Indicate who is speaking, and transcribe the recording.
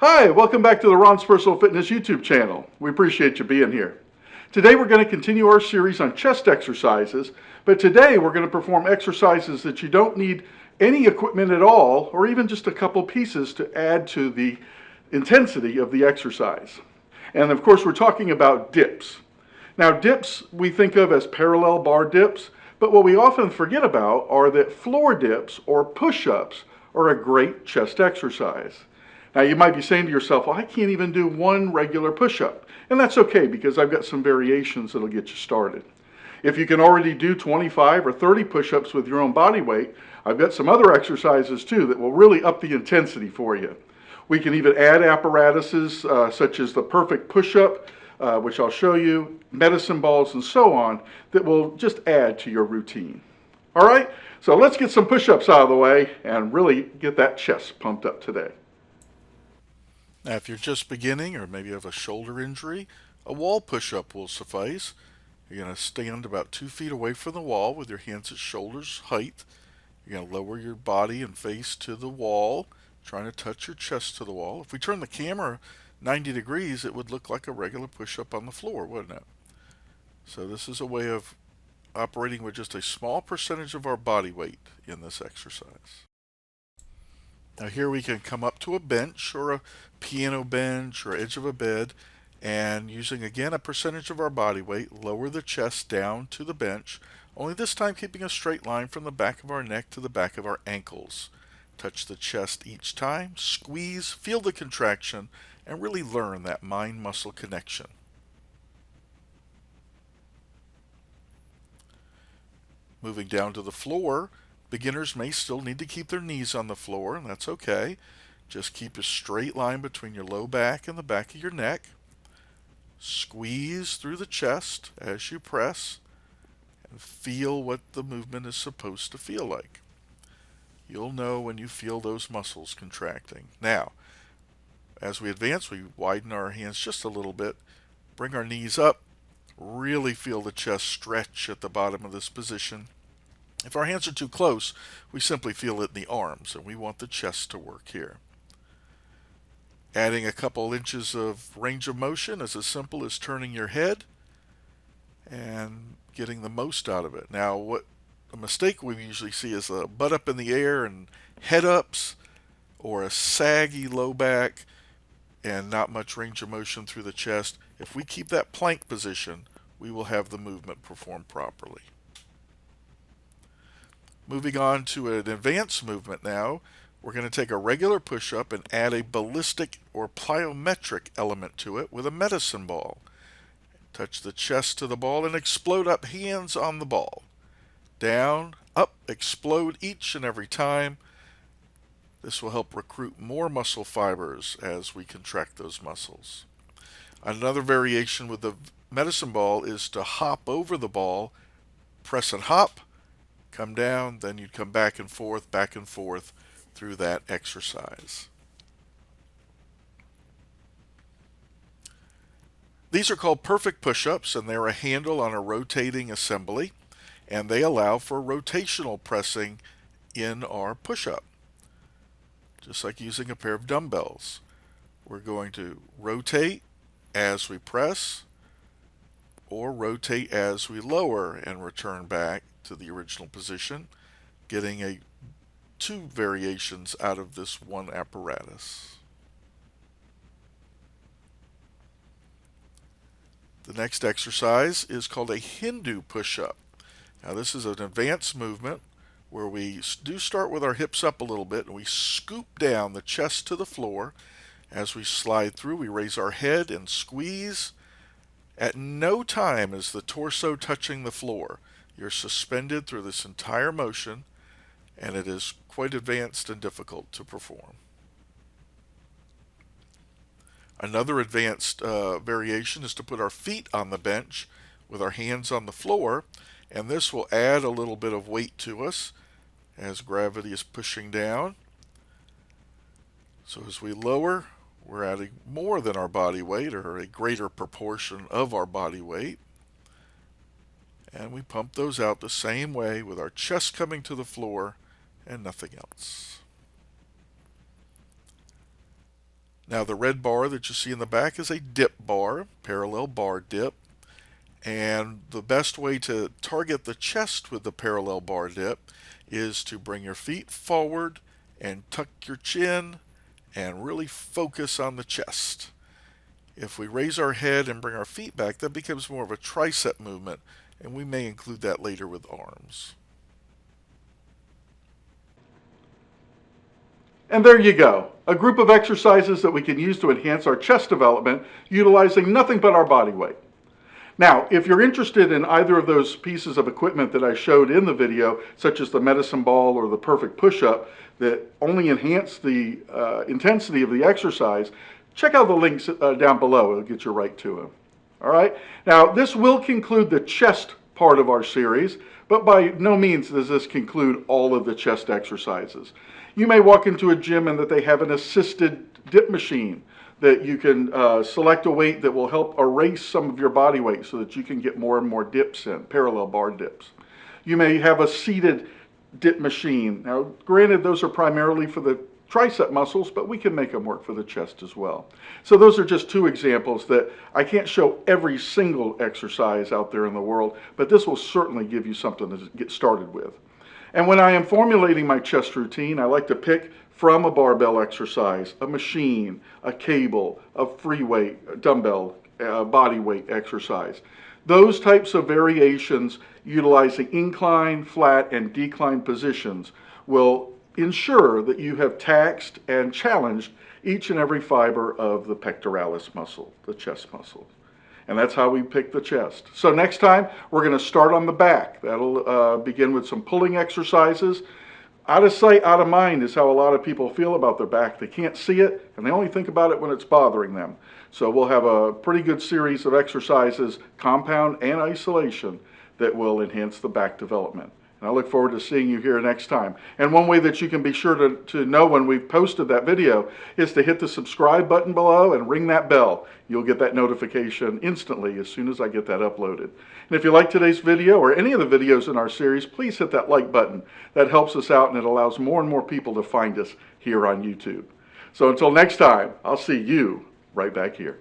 Speaker 1: Hi, welcome back to the Ron's Personal Fitness YouTube channel. We appreciate you being here. Today we're going to continue our series on chest exercises, but today we're going to perform exercises that you don't need any equipment at all, or even just a couple pieces to add to the intensity of the exercise. And of course we're talking about dips. Now dips we think of as parallel bar dips, but what we often forget about are that floor dips or push-ups are a great chest exercise. Now you might be saying to yourself, well, I can't even do one regular push-up. And that's okay because I've got some variations that'll get you started. If you can already do 25 or 30 push-ups with your own body weight, I've got some other exercises too that will really up the intensity for you. We can even add apparatuses such as the perfect push-up, which I'll show you, medicine balls and so on, that will just add to your routine. All right, so let's get some push-ups out of the way and really get that chest pumped up today.
Speaker 2: Now, if you're just beginning or maybe you have a shoulder injury, a wall push-up will suffice. You're going to stand about 2 feet away from the wall with your hands at shoulder's height. You're going to lower your body and face to the wall, trying to touch your chest to the wall. If we turn the camera 90 degrees, it would look like a regular push-up on the floor, wouldn't it? So this is a way of operating with just a small percentage of our body weight in this exercise. Now here we can come up to a bench or a piano bench or edge of a bed, and using again a percentage of our body weight, lower the chest down to the bench, only this time keeping a straight line from the back of our neck to the back of our ankles. Touch the chest each time, squeeze, feel the contraction, and really learn that mind-muscle connection. Moving down to the floor, beginners may still need to keep their knees on the floor, and that's okay. Just keep a straight line between your low back and the back of your neck. Squeeze through the chest as you press, and feel what the movement is supposed to feel like. You'll know when you feel those muscles contracting. Now, as we advance, we widen our hands just a little bit, bring our knees up, really feel the chest stretch at the bottom of this position. If our hands are too close, we simply feel it in the arms, and we want the chest to work here. Adding a couple inches of range of motion is as simple as turning your head and getting the most out of it. Now, what a mistake we usually see is a butt up in the air and head ups, or a saggy low back and not much range of motion through the chest. If we keep that plank position, we will have the movement performed properly. Moving on to an advanced movement now, we're going to take a regular push-up and add a ballistic or plyometric element to it with a medicine ball. Touch the chest to the ball and explode up, hands on the ball. Down, up, explode each and every time. This will help recruit more muscle fibers as we contract those muscles. Another variation with the medicine ball is to hop over the ball, press and hop, come down, then you'd come back and forth through that exercise. These are called perfect push-ups, and they're a handle on a rotating assembly, and they allow for rotational pressing in our push-up, just like using a pair of dumbbells. We're going to rotate as we press, or rotate as we lower and return back to the original position, getting two variations out of this one apparatus. The next exercise is called a Hindu push-up. Now this is an advanced movement where we do start with our hips up a little bit and we scoop down the chest to the floor. As we slide through, we raise our head and squeeze. At no time is the torso touching the floor. You're suspended through this entire motion, and it is quite advanced and difficult to perform. Another advanced variation is to put our feet on the bench with our hands on the floor, and this will add a little bit of weight to us as gravity is pushing down. So as we lower, we're adding more than our body weight, or a greater proportion of our body weight. And we pump those out the same way with our chest coming to the floor and nothing else. Now the red bar that you see in the back is a dip bar, parallel bar dip. And the best way to target the chest with the parallel bar dip is to bring your feet forward and tuck your chin and really focus on the chest. If we raise our head and bring our feet back, that becomes more of a tricep movement, and we may include that later with arms.
Speaker 1: And there you go, a group of exercises that we can use to enhance our chest development utilizing nothing but our body weight. Now, if you're interested in either of those pieces of equipment that I showed in the video, such as the medicine ball or the perfect push-up that only enhance the intensity of the exercise, check out the links down below. It'll get you right to them. All right. Now, this will conclude the chest part of our series, but by no means does this conclude all of the chest exercises. You may walk into a gym and that they have an assisted dip machine that you can select a weight that will help erase some of your body weight so that you can get more and more dips in, parallel bar dips. You may have a seated dip machine. Now, granted, those are primarily for the tricep muscles, but we can make them work for the chest as well. So those are just two examples that I can't show every single exercise out there in the world, but this will certainly give you something to get started with. And when I am formulating my chest routine, I like to pick from a barbell exercise, a machine, a cable, a free weight, a dumbbell, body weight exercise. Those types of variations utilizing incline, flat, and decline positions will ensure that you have taxed and challenged each and every fiber of the pectoralis muscle, the chest muscle. And that's how we pick the chest. So next time, we're going to start on the back. That'll begin with some pulling exercises. Out of sight, out of mind is how a lot of people feel about their back. They can't see it, and they only think about it when it's bothering them. So we'll have a pretty good series of exercises, compound and isolation, that will enhance the back development. And I look forward to seeing you here next time. And one way that you can be sure to know when we've posted that video is to hit the subscribe button below and ring that bell. You'll get that notification instantly as soon as I get that uploaded. And if you like today's video or any of the videos in our series, please hit that like button. That helps us out and it allows more and more people to find us here on YouTube. So until next time, I'll see you right back here.